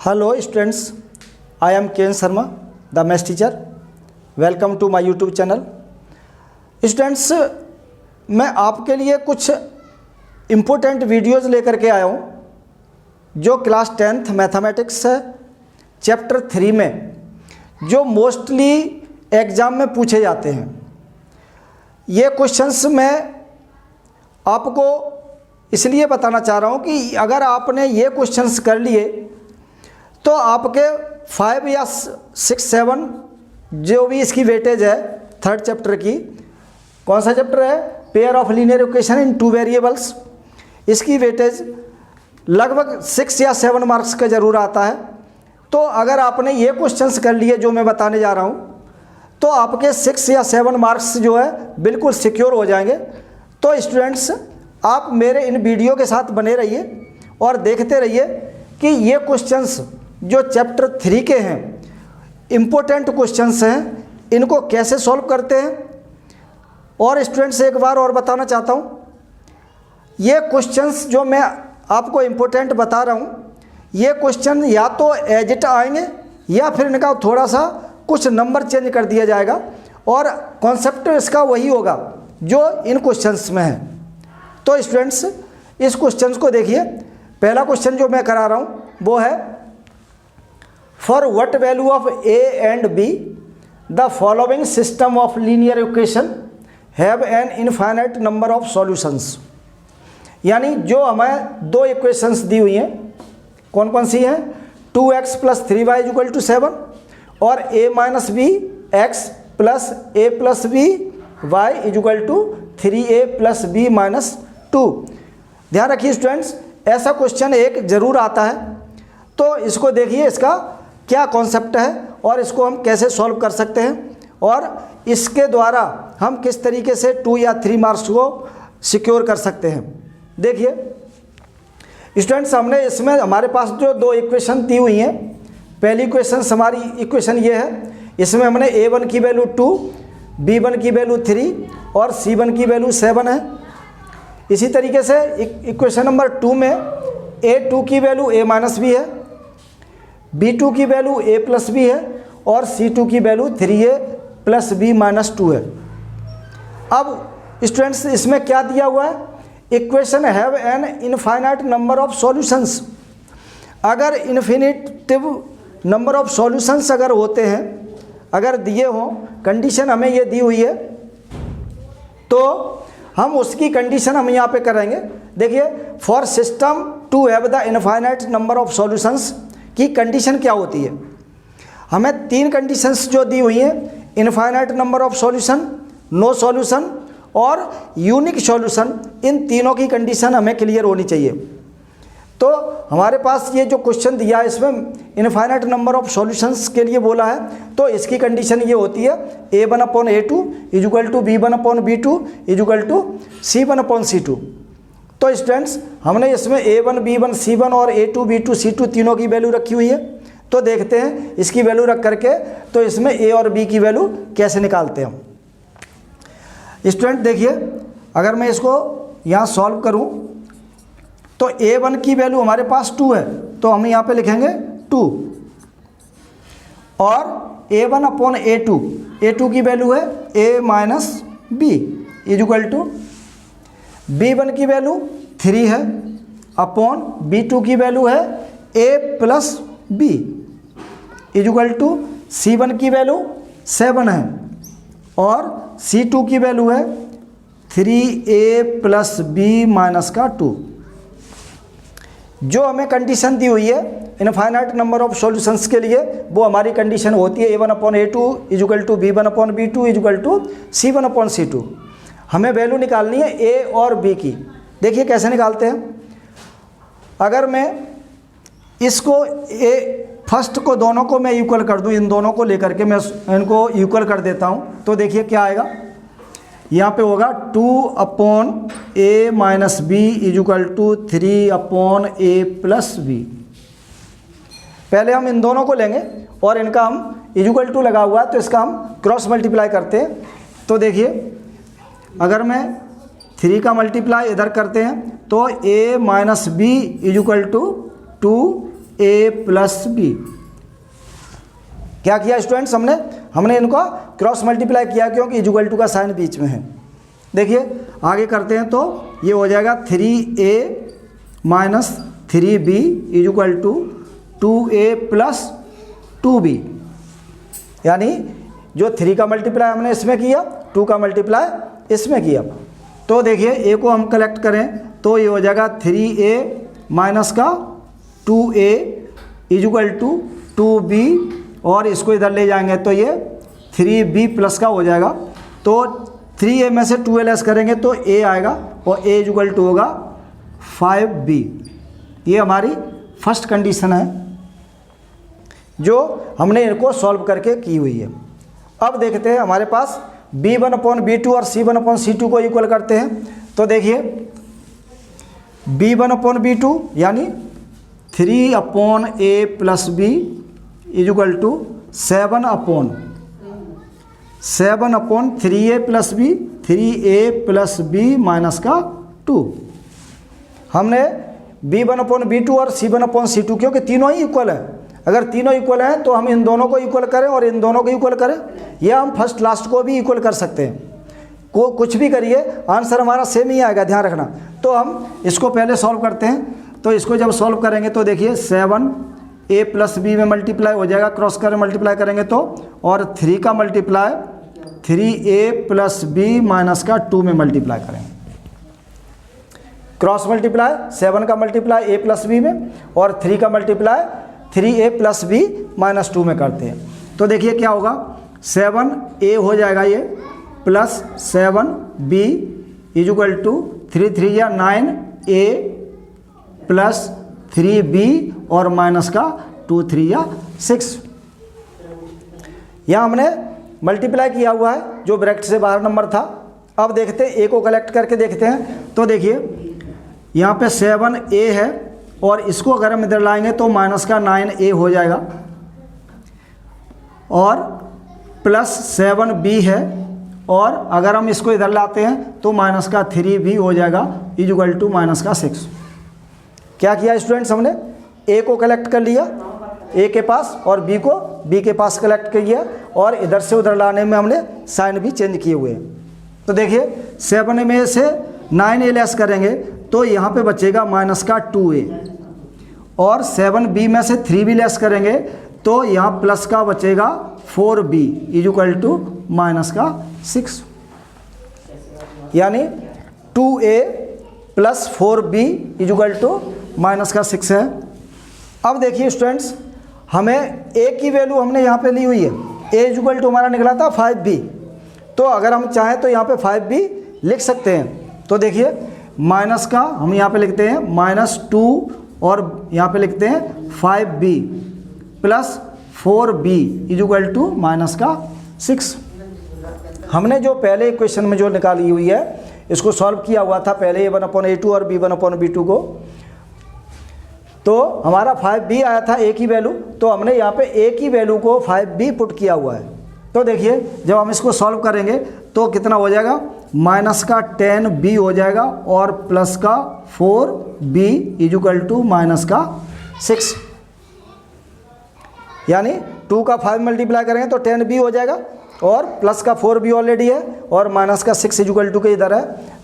Hello students, I am Ken Sharma, the maths teacher. Welcome to my YouTube channel. Students, मैं आपके लिए कुछ important videos लेकर के आया हूँ जो क्लास 10th मैथमेटिक्स है चैप्टर 3 में जो मोस्टली एग्ज़ाम में पूछे जाते हैं। ये क्वेश्चंस मैं आपको इसलिए बताना चाह रहा हूँ कि अगर आपने ये क्वेश्चंस कर लिए तो आपके 5 या 6, 7 जो भी इसकी वेटेज है थर्ड चैप्टर की, कौन सा चैप्टर है, pair of linear equation in 2 variables, इसकी वेटेज लगभग 6 या 7 मार्क्स का ज़रूर आता है। तो अगर आपने ये क्वेश्चंस कर लिए जो मैं बताने जा रहा हूँ तो आपके 6 या 7 मार्क्स जो है बिल्कुल सिक्योर हो जाएंगे। तो स्टूडेंट्स, आप मेरे इन वीडियो के साथ बने रहिए और देखते रहिए कि ये क्वेश्चंस जो चैप्टर 3 के हैं इम्पोर्टेंट क्वेश्चंस हैं, इनको कैसे सॉल्व करते हैं। और स्टूडेंट्स, एक बार और बताना चाहता हूँ, ये क्वेश्चंस जो मैं आपको इम्पोर्टेंट बता रहा हूँ, ये क्वेश्चन या तो एज इट आएंगे या फिर इनका थोड़ा सा कुछ नंबर चेंज कर दिया जाएगा और कॉन्सेप्ट इसका वही होगा जो इन क्वेश्चंस में है। तो स्टूडेंट्स, इस क्वेश्चंस को देखिए। पहला क्वेश्चन जो मैं करा रहा हूँ वो है, for what value of A and be the following system of linear equation have an infinite number of solutions. यानी जो हमें दो इक्वेशंस दी हुई हैं, कौन कौन सी हैं, 2x + 3y = 7 और a - b x + a + b y = 3a + b - 2। ध्यान रखिए स्टूडेंट्स, ऐसा क्वेश्चन एक ज़रूर आता है। तो इसको देखिए, इसका क्या कॉन्सेप्ट है और इसको हम कैसे सॉल्व कर सकते हैं और इसके द्वारा हम किस तरीके से 2 या 3 मार्क्स को सिक्योर कर सकते हैं। देखिए स्टूडेंट्स, हमने इसमें हमारे पास जो दो इक्वेशन दी हुई हैं, पहली इक्वेशन हमारी इक्वेशन ये है, इसमें हमने a1 की वैल्यू 2, b1 की वैल्यू 3 और c1 की वैल्यू 7 है। इसी तरीके से इक्वेशन नंबर 2 में a2 की वैल्यू a - b है, b2 की वैल्यू a + b है और c2 की वैल्यू 3a + b - 2 है। अब स्टूडेंट्स, इसमें क्या दिया हुआ है, equation have an infinite number of solutions. अगर इन्फिनिटिव नंबर ऑफ सॉल्यूशंस अगर होते हैं, अगर दिए हों, कंडीशन हमें ये दी हुई है, तो हम उसकी कंडीशन हम यहाँ पे करेंगे। देखिए, for system to have the infinite number of solutions की कंडीशन क्या होती है, हमें 3 कंडीशंस जो दी हुई हैं, infinite number of solution, no solution और यूनिक सॉल्यूशन, इन तीनों की कंडीशन हमें क्लियर होनी चाहिए। तो हमारे पास ये जो क्वेश्चन दिया है इसमें इनफाइनाइट नंबर ऑफ सॉल्यूशंस के लिए बोला है, तो इसकी कंडीशन ये होती है, a1/a2 = b1/b2 = c1/c2। तो स्टूडेंट्स, हमने इसमें a1, b1, c1 और a2, b2, c2 तीनों की वैल्यू रखी हुई है। तो देखते हैं इसकी वैल्यू रख करके तो इसमें a और b की वैल्यू कैसे निकालते हैं हम। स्टूडेंट देखिए, अगर मैं इसको यहाँ सॉल्व करूँ तो a1 की वैल्यू हमारे पास 2 है, तो हम यहाँ पे लिखेंगे 2 और a1/a2, a2 की वैल्यू है a - b = b1 की वैल्यू 3 है अपॉन b2 की वैल्यू है a + b = c1 की वैल्यू 7 है और c2 की वैल्यू है 3a + b - 2। जो हमें कंडीशन दी हुई है इनफाइनाइट नंबर ऑफ सॉल्यूशंस के लिए, वो हमारी कंडीशन होती है a1/a2 = b1/b2 = c1/c2। हमें वैल्यू निकालनी है a और b की। देखिए कैसे निकालते हैं। अगर मैं इसको फर्स्ट को दोनों को मैं इक्वल कर दूं, इन दोनों को लेकर के मैं इनको इक्वल कर देता हूं, तो देखिए क्या आएगा, यहाँ पे होगा 2/a - b = 3/a + b। पहले हम इन दोनों को लेंगे और इनका हम = लगा हुआ है तो इसका हम क्रॉस मल्टीप्लाई करते हैं। तो देखिए, अगर मैं 3 का मल्टीप्लाई इधर करते हैं तो a - b = 2 A plus B. क्या किया स्टूडेंट्स, हमने इनको क्रॉस मल्टीप्लाई किया क्योंकि इक्वल टू का साइन बीच में है। देखिए आगे करते हैं तो ये हो जाएगा 3a minus 3b equal to 2a plus 2b। यानी जो 3 का मल्टीप्लाई हमने इसमें किया, 2 का मल्टीप्लाई इसमें किया। तो देखिए a को हम कलेक्ट करें तो ये हो जाएगा 3a माइनस का 2a इक्वल टू 2b, और इसको इधर ले जाएंगे तो ये 3b प्लस का हो जाएगा। तो 3a में से 2a लेस करेंगे तो a आएगा और a इक्वल टू होगा 5b। ये हमारी फर्स्ट कंडीशन है जो हमने इनको सॉल्व करके की हुई है। अब देखते हैं हमारे पास b1/b2 और c1/c2 को इक्वल करते हैं। तो देखिए b1/b2 यानी 3/a plus b equal to 7/3a plus b, 3a plus b minus का 2। हमने b1/b2 और c1/c2 क्योंकि तीनों ही इक्वल है, अगर तीनों इक्वल हैं तो हम इन दोनों को इक्वल करें और इन दोनों को इक्वल करें, या हम फर्स्ट लास्ट को भी इक्वल कर सकते हैं। कुछ भी करिए आंसर हमारा सेम ही आएगा, ध्यान रखना। तो हम इसको पहले सॉल्व करते हैं। तो इसको जब सॉल्व करेंगे तो देखिए 7a प्लस b में मल्टीप्लाई हो जाएगा, क्रॉस कर मल्टीप्लाई करेंगे तो, और 3 का multiply 3a plus b minus का 2 में मल्टीप्लाई करेंगे। क्रॉस मल्टीप्लाई 7 का मल्टीप्लाई a प्लस b में और 3 का multiply 3a plus b minus 2 में करते हैं। तो देखिए क्या होगा, 7a हो जाएगा ये प्लस 7b इक्वल टू 3 या 9a प्लस 3b और माइनस का 2 या 6। यहाँ हमने मल्टीप्लाई किया हुआ है जो ब्रैकेट से बाहर नंबर था। अब देखते हैं a को कलेक्ट करके देखते हैं। तो देखिए यहाँ पे 7a है और इसको अगर हम इधर लाएंगे तो माइनस का 9a हो जाएगा, और प्लस 7b है, और अगर हम इसको इधर लाते हैं तो माइनस का 3b हो जाएगा इक्वल टू माइनस का 6। क्या किया स्टूडेंट्स, हमने a को कलेक्ट कर लिया a के पास और b को b के पास कलेक्ट किया, और इधर से उधर लाने में हमने साइन भी चेंज किए हुए हैं। तो देखिए 7 में से 9a लेस करेंगे तो यहाँ पे बचेगा माइनस का 2a, और 7b में से 3b लेस करेंगे तो यहाँ प्लस का बचेगा 4b इक्वल टू माइनस का 6। यानी 2a plus 4b equal to minus का 6 है। अब देखिए स्टूडेंट्स, हमें a की वैल्यू हमने यहाँ पे ली हुई है, a इक्वल टू हमारा निकला था 5b। तो अगर हम चाहें तो यहाँ पे 5b लिख सकते हैं। तो देखिए माइनस का हम यहाँ पे लिखते हैं -2 और यहाँ पे लिखते हैं 5b plus 4b equal to minus का 6। हमने जो पहले इक्वेशन में जो निकाली हुई है इसको सॉल्व किया हुआ था पहले a1/a2 और b1/b2 को। तो हमारा 5b आया था a की वैल्यू, तो हमने यहाँ पे a की वैल्यू को 5b पुट किया हुआ है। तो देखिए जब हम इसको सॉल्व करेंगे तो कितना हो जाएगा, माइनस का 10b हो जाएगा और प्लस का 4b इक्वल टू माइनस का 6। यानी 2 का 5 मल्टीप्लाई करेंगे तो 10b हो जाएगा, और प्लस का 4b ऑलरेडी है, और माइनस का 6 इक्वल टू के इधर है।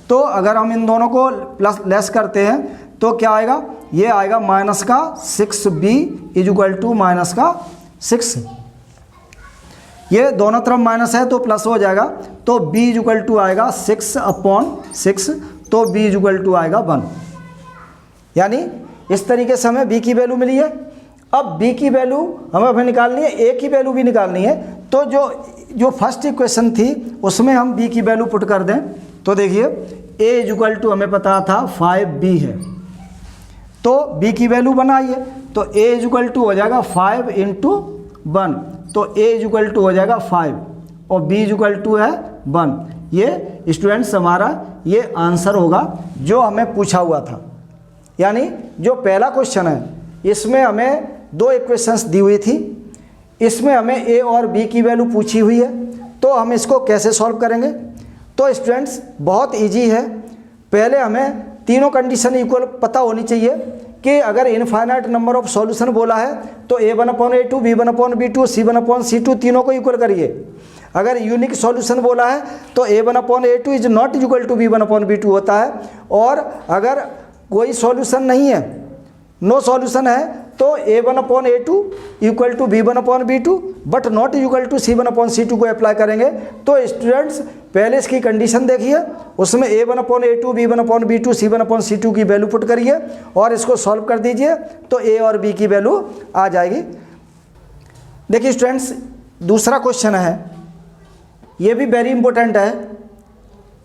तो अगर हम इन दोनों को प्लस लेस करते हैं तो क्या आएगा, ये आएगा माइनस का 6b इक्वल टू माइनस का 6। ये दोनों तरफ माइनस है तो प्लस हो जाएगा, तो b इक्वल टू आएगा 6/6, तो b इक्वल टू आएगा 1। यानी इस तरीके से हमें b की वैल्यू मिली है। अब b की वैल्यू हमें अभी निकालनी है, a की वैल्यू भी निकालनी है। तो जो फर्स्ट इक्वेशन थी उसमें हम b की वैल्यू पुट कर दें। तो देखिए a इक्वल टू हमें पता था 5b है, तो b की वैल्यू बनाइए, तो a इक्वल टू हो जाएगा 5 × 1, तो a इक्वल टू हो जाएगा 5 और b इक्वल टू है 1। ये स्टूडेंट्स हमारा ये आंसर होगा जो हमें पूछा हुआ था। यानी जो पहला क्वेश्चन है इसमें हमें 2 इक्वेशंस दी हुई थी, इसमें हमें a और b की वैल्यू पूछी हुई है। तो हम इसको कैसे सॉल्व करेंगे, तो स्टूडेंट्स बहुत इजी है। पहले हमें तीनों कंडीशन इक्वल पता होनी चाहिए। कि अगर इनफाइनाइट नंबर ऑफ सॉल्यूशन बोला है तो A1/A2, B1/B2, C1/C2 तीनों को इक्वल करिए। अगर यूनिक सॉल्यूशन बोला है तो A1/A2 is not equal to B1/B2 होता है। और अगर कोई सॉल्यूशन नहीं है, नो सॉल्यूशन है, तो A1/A2 equal to B1/B2 but not equal to C1/C2 को अप्लाई करेंगे। तो स्टूडेंट्स पहले इसकी कंडीशन देखिए, उसमें A1/A2, B1/B2, C1/C2 की वैल्यू पुट करिए और इसको सॉल्व कर दीजिए तो A और B की वैल्यू आ जाएगी। देखिए स्टूडेंट्स, दूसरा क्वेश्चन है, ये भी वेरी इंपॉर्टेंट है।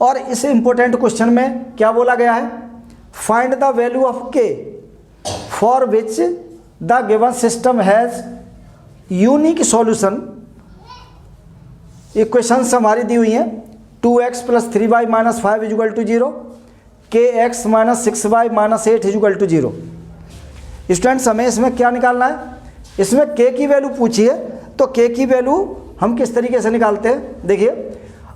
और इस इंपॉर्टेंट क्वेश्चन में क्या बोला गया है, find the value of K for which the given system has unique solution. Equations हमारी दी हुई हैं, 2x + 3y - 5 = 0, kx - 6y - 8 = 0। Students हमें इसमें क्या निकालना है, इसमें k की वैल्यू पूछी है, तो k की वैल्यू हम किस तरीके से निकालते हैं। देखिए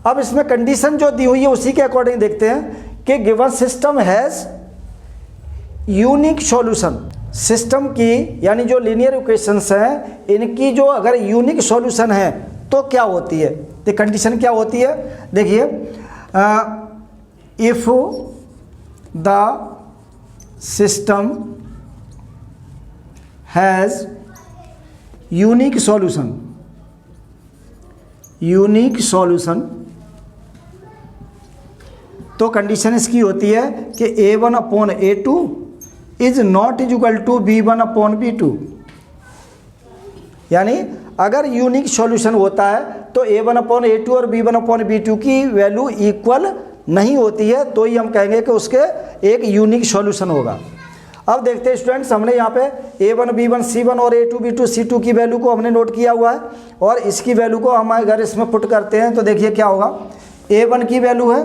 अब इसमें कंडीशन जो दी हुई है उसी के अकॉर्डिंग देखते हैं कि given system has unique solution. System की यानी जो लीनियर इक्वेशंस हैं इनकी जो अगर यूनिक सॉल्यूशन है तो क्या होती है, तो कंडीशन क्या होती है। देखिए if the system has unique solution, unique solution, तो कंडीशन इसकी होती है कि A1/A2 is not equal to B1/B2। यानी अगर यूनिक सॉल्यूशन होता है तो A1/A2 और B1/B2 की वैल्यू इक्वल नहीं होती है, तो ही हम कहेंगे कि उसके एक यूनिक सॉल्यूशन होगा। अब देखते हैं स्टूडेंट्स, हमने यहाँ पे A1, B1, C1 और A2, B2, C2 की वैल्यू को हमने नोट किया हुआ है और इसकी वैल्यू को हम अगर इसमें पुट करते हैं तो देखिए क्या होगा। A1 की वैल्यू है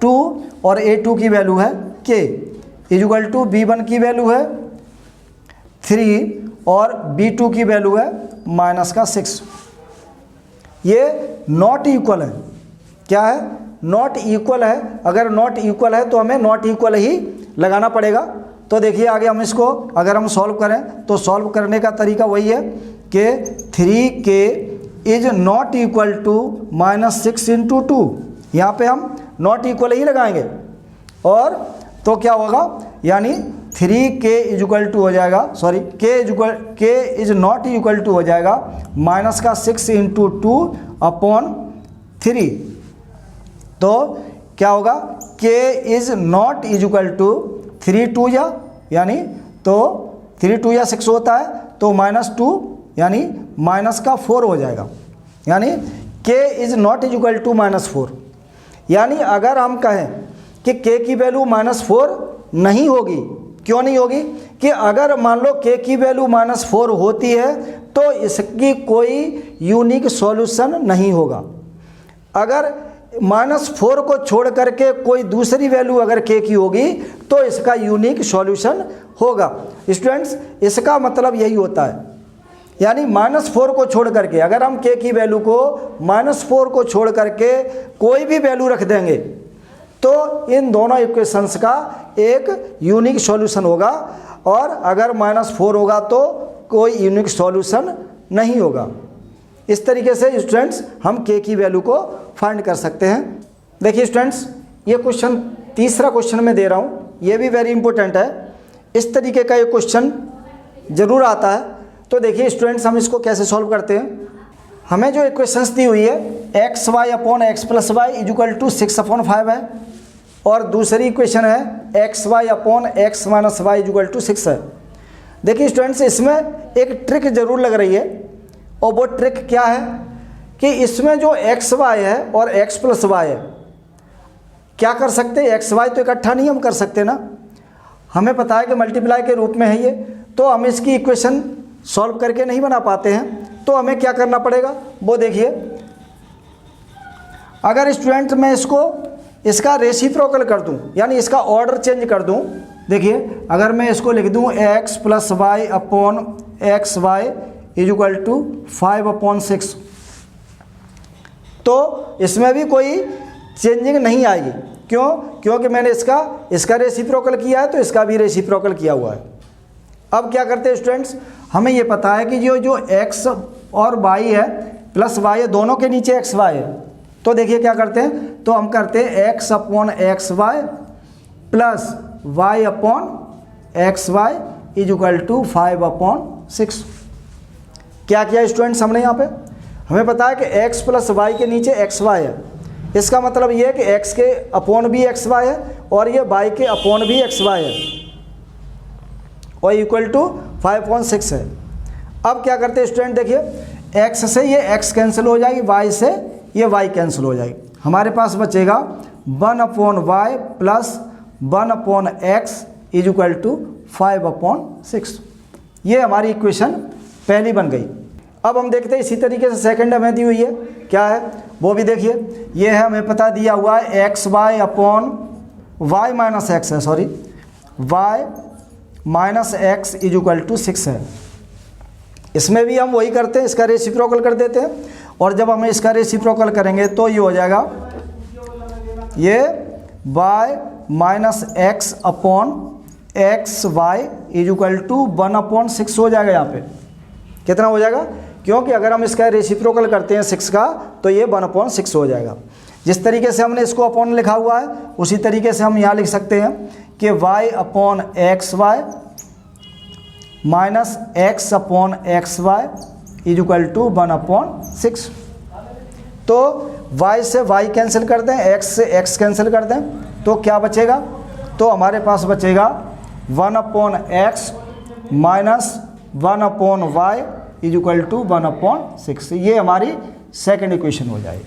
2 और A2 की वैल्यू है K इक्वल टू B1 की वैल्यू है 3 और B2 की वैल्यू है -6। ये नॉट इक्वल है, क्या है, नॉट इक्वल है। अगर नॉट इक्वल है तो हमें नॉट इक्वल ही लगाना पड़ेगा। तो देखिए आगे हम इसको अगर हम सॉल्व करें तो सॉल्व करने का तरीका वही है कि 3K is not equal to -6 × 2। यहाँ पे हम नॉट इक्वल ही लगाएंगे और तो क्या होगा, यानी 3K इक्वल टू हो जाएगा, sorry K is not equal to हो जाएगा -6 × 2/3। तो क्या होगा, K is not equal to 3 2 यानी तो 3 2 6 होता है तो -2 यानी -4 हो जाएगा। यानी K is not equal to -4। यानी अगर हम कहें कि K की वैल्यू -4 नहीं होगी, क्यों नहीं होगी, कि अगर मान लो K की वैल्यू -4 होती है तो इसकी कोई यूनिक सॉल्यूशन नहीं होगा। अगर -4 को छोड़ करके कोई दूसरी वैल्यू अगर K की होगी तो इसका यूनिक सॉल्यूशन होगा। स्टूडेंट्स इसका मतलब यही होता है, यानी -4 को छोड़ करके अगर हम K की वैल्यू को -4 को छोड़ करके कोई भी वैल्यू रख देंगे तो इन दोनों इक्वेशंस का एक यूनिक सॉल्यूशन होगा, और अगर -4 होगा तो कोई यूनिक सॉल्यूशन नहीं होगा। इस तरीके से स्टूडेंट्स हम K की वैल्यू को फाइंड कर सकते हैं। देखिए स्टूडेंट्स, ये क्वेश्चन तीसरा क्वेश्चन मैं दे रहा हूँ, ये भी वेरी इंपॉर्टेंट है। इस तरीके का ये क्वेश्चन ज़रूर आता है। तो देखिए स्टूडेंट्स, हम इसको कैसे सॉल्व करते हैं। हमें जो इक्वेशंस दी हुई है xy/x + y = 6/5 है, और दूसरी इक्वेशन है xy/x - y = 6 है। देखिए स्टूडेंट्स, इसमें एक ट्रिक ज़रूर लग रही है, और वो ट्रिक क्या है कि इसमें जो xy है और x + y है, क्या कर सकते हैं, xy तो इकट्ठा नहीं हम कर सकते ना, हमें पता है कि मल्टीप्लाई के रूप में है ये, तो हम इसकी इक्वेशन सॉल्व करके नहीं बना पाते हैं। तो हमें क्या करना पड़ेगा वो देखिए। अगर स्टूडेंट मैं इसका रेसिप्रोकल कर दूं, यानी इसका ऑर्डर चेंज कर दूं, देखिए अगर मैं इसको लिख दूं x + y/xy = 5/6, तो इसमें भी कोई चेंजिंग नहीं आएगी, क्यों? क्योंकि मैंने इसका रेसिप्रोकल किया है तो इसका भी रेसिप्रोकल किया हुआ है। अब क्या करते हैं स्टूडेंट्स, हमें ये पता है कि जो x और y है प्लस y है, दोनों के नीचे एक्स वाई है। तो देखिए क्या करते हैं, तो हम करते हैं x upon x y plus y upon x y is equal to 5 upon 6। क्या किया स्टूडेंट्स हमने यहाँ पे, हमें पता है कि x प्लस वाई के नीचे एक्स वाई है, इसका मतलब ये है कि x के अपॉन भी एक्स वाई है और ये y के अपॉन भी एक्स वाई है और इक्वल टू 5/6 है। अब क्या करते हैं स्टूडेंट, देखिए x से ये x कैंसिल हो जाएगी, y से ये y कैंसिल हो जाएगी, हमारे पास बचेगा 1/y plus 1/x is equal to 5/6। ये हमारी इक्वेशन पहली बन गई। अब हम देखते हैं इसी तरीके से सेकंड हमें दी हुई है, क्या है वो भी देखिए। ये है हमें पता दिया हुआ है X Y upon Y minus X है, sorry Y minus X is equal to 6 है। इसमें भी हम वही करते हैं, इसका रेसिप्रोकल कर देते हैं और जब हम इसका रेसिप्रोकल करेंगे तो ये हो जाएगा ये y minus x upon x y is equal to 1/6 हो जाएगा। यहाँ पे कितना हो जाएगा, क्योंकि अगर हम इसका रेसिप्रोकल करते हैं 6 का तो ये 1/6 हो जाएगा। जिस तरीके से हमने इसको अपॉन लिखा हुआ है उसी तरीके से हम यहाँ लिख सकते हैं कि y upon x y minus x upon x y is equal to 1/6। तो y से y कैंसिल कर दें, x से x कैंसिल कर दें, तो क्या बचेगा, तो हमारे पास बचेगा 1/x minus 1/y is equal to 1/6। ये हमारी सेकंड इक्वेशन हो जाएगी।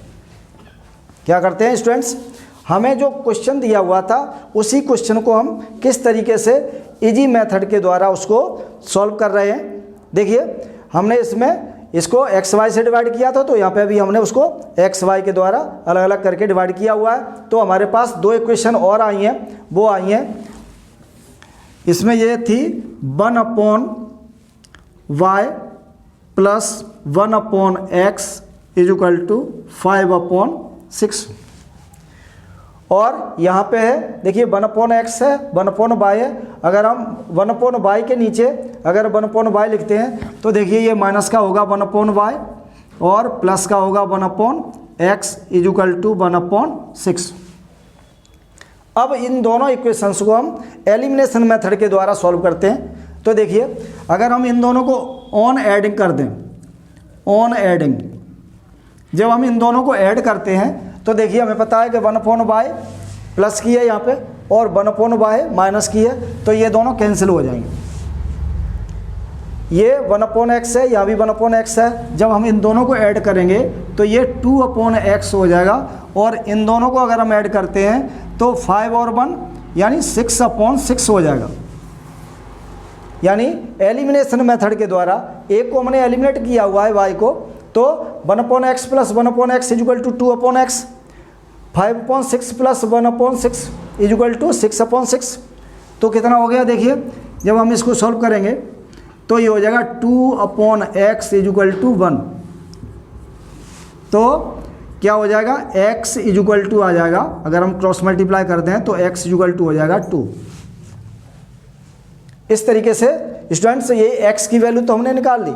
क्या करते हैं स्टूडेंट्स, हमें जो क्वेश्चन दिया हुआ था उसी क्वेश्चन को हम किस तरीके से इजी मेथड के द्वारा उसको सॉल्व कर रहे हैं। देखिए हमने इसमें इसको एक्स वाई से डिवाइड किया था, तो यहाँ पे भी हमने उसको एक्स वाई के द्वारा अलग अलग करके डिवाइड किया हुआ है। तो हमारे पास दो इक्वेशन और आई हैं, वो आई हैं, इसमें ये थी 1/y plus 1/x is equal to 5/6 और यहाँ पे है देखिए 1/x है 1/y है। अगर हम 1/y के नीचे अगर 1/y लिखते हैं तो देखिए ये माइनस का होगा 1/y और प्लस का होगा 1/x इज इक्वल टू 1/6। अब इन दोनों इक्वेशंस को हम एलिमिनेशन मेथड के द्वारा सॉल्व करते हैं। तो देखिए अगर हम इन दोनों को ऑन एडिंग कर दें, ऑन एडिंग जब हम इन दोनों को ऐड करते हैं तो देखिए हमें पता है कि 1/y प्लस की है यहाँ पे और 1/y माइनस की है, तो ये दोनों कैंसिल हो जाएंगे। ये 1/x है, यहाँ भी 1/x है। जब हम इन दोनों को ऐड करेंगे तो ये 2/x हो जाएगा और इन दोनों को अगर हम ऐड करते हैं तो 5 और 1 यानी 6/6 हो जाएगा। यानी एलिमिनेशन मेथड के द्वारा एक को हमने एलिमिनेट किया हुआ है y को, तो 1/x plus 1/x is equal to 2/x, 5/6 plus 1/6 is equal to 6/6। तो कितना हो गया देखिए, जब हम इसको सॉल्व करेंगे तो ये हो जाएगा 2/x इज इक्वल टू 1। तो क्या हो जाएगा, x इज इक्वल टू आ जाएगा, अगर हम क्रॉस मल्टीप्लाई करते हैं तो x इज इक्वल टू हो जाएगा 2। इस तरीके से स्टूडेंट्स ये x की वैल्यू तो हमने निकाल ली,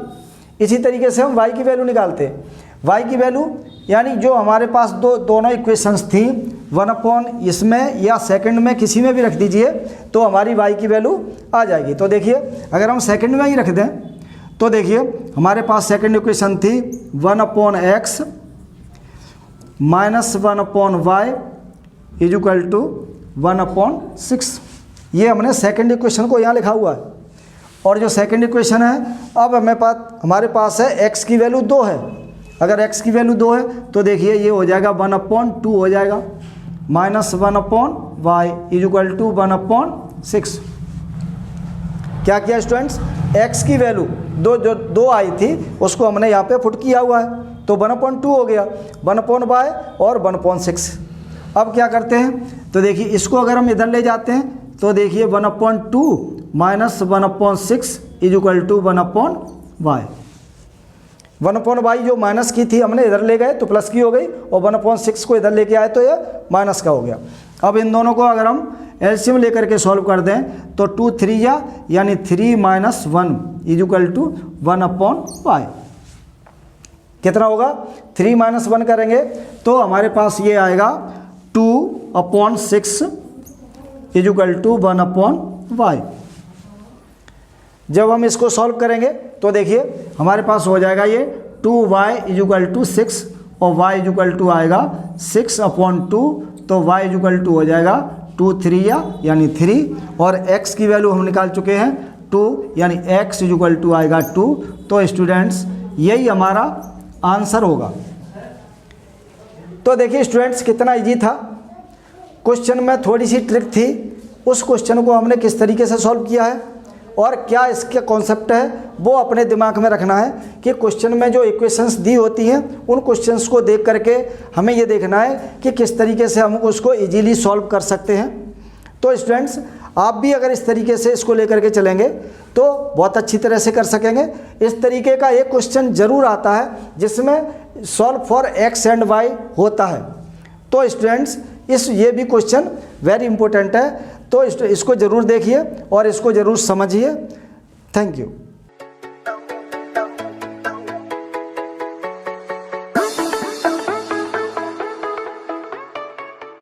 इसी तरीके से हम y की वैल्यू निकालते हैं। y की वैल्यू यानी जो हमारे पास दोनों इक्वेशंस थी 1/ इसमें या सेकंड में किसी में भी रख दीजिए तो हमारी y की वैल्यू आ जाएगी। तो देखिए अगर हम सेकंड में ही रख दें तो देखिए हमारे पास सेकंड इक्वेशन थी 1/x minus 1/y is equal to 1/6। ये हमने सेकंड इक्वेशन को यहाँ लिखा हुआ है। और जो सेकंड इक्वेशन है, अब हमारे पास है x की वैल्यू 2 है। अगर x की वैल्यू 2 है तो देखिए ये हो जाएगा 1/2 हो जाएगा minus 1/y is equal to 1/6। क्या किया स्टूडेंट्स, x की वैल्यू जो 2 आई थी उसको हमने यहाँ पे पुट किया हुआ है, तो 1/2 हो गया, 1/y और 1/6। अब क्या करते हैं, तो देखिए इसको अगर हम इधर ले जाते हैं तो देखिए 1/2 minus 1/6 is equal to 1/y। 1/y जो माइनस की थी हमने इधर ले गए तो प्लस की हो गई और 1/6 को इधर लेके आए तो ये माइनस का हो गया। अब इन दोनों को अगर हम एलसीएम लेकर के सॉल्व कर दें तो 2 3 यानी 3 - 1 इक्वल टू 1/y। कितना होगा? 3 - 1 करेंगे तो हमारे पास ये आएगा 2/6 इक्वल टू 1/y। जब हम इसको सॉल्व करेंगे तो देखिए हमारे पास हो जाएगा ये 2y इक्वल टू 6 और y इक्वल टू आएगा 6/2, तो y इक्वल टू हो जाएगा 2 3 यानी 3 और x की वैल्यू हम निकाल चुके हैं 2 यानी x इक्वल टू आएगा 2। तो स्टूडेंट्स यही हमारा आंसर होगा। तो देखिए स्टूडेंट्स कितना इजी था। क्वेश्चन में थोड़ी सी ट्रिक थी, उस क्वेश्चन को हमने किस तरीके से सॉल्व किया है और क्या इसके कॉन्सेप्ट है वो अपने दिमाग में रखना है कि क्वेश्चन में जो इक्वेशंस दी होती हैं उन क्वेश्चंस को देख करके हमें ये देखना है कि किस तरीके से हम उसको इजीली सॉल्व कर सकते हैं। तो स्टूडेंट्स आप भी अगर इस तरीके से इसको लेकर के चलेंगे तो बहुत अच्छी तरह से कर सकेंगे। इस तरीके का एक क्वेश्चन ज़रूर आता है जिसमें solve for x and y होता है। तो स्टूडेंट्स ये भी क्वेश्चन वेरी इंपॉर्टेंट है, तो इसको ज़रूर देखिए और इसको ज़रूर समझिए। Thank you.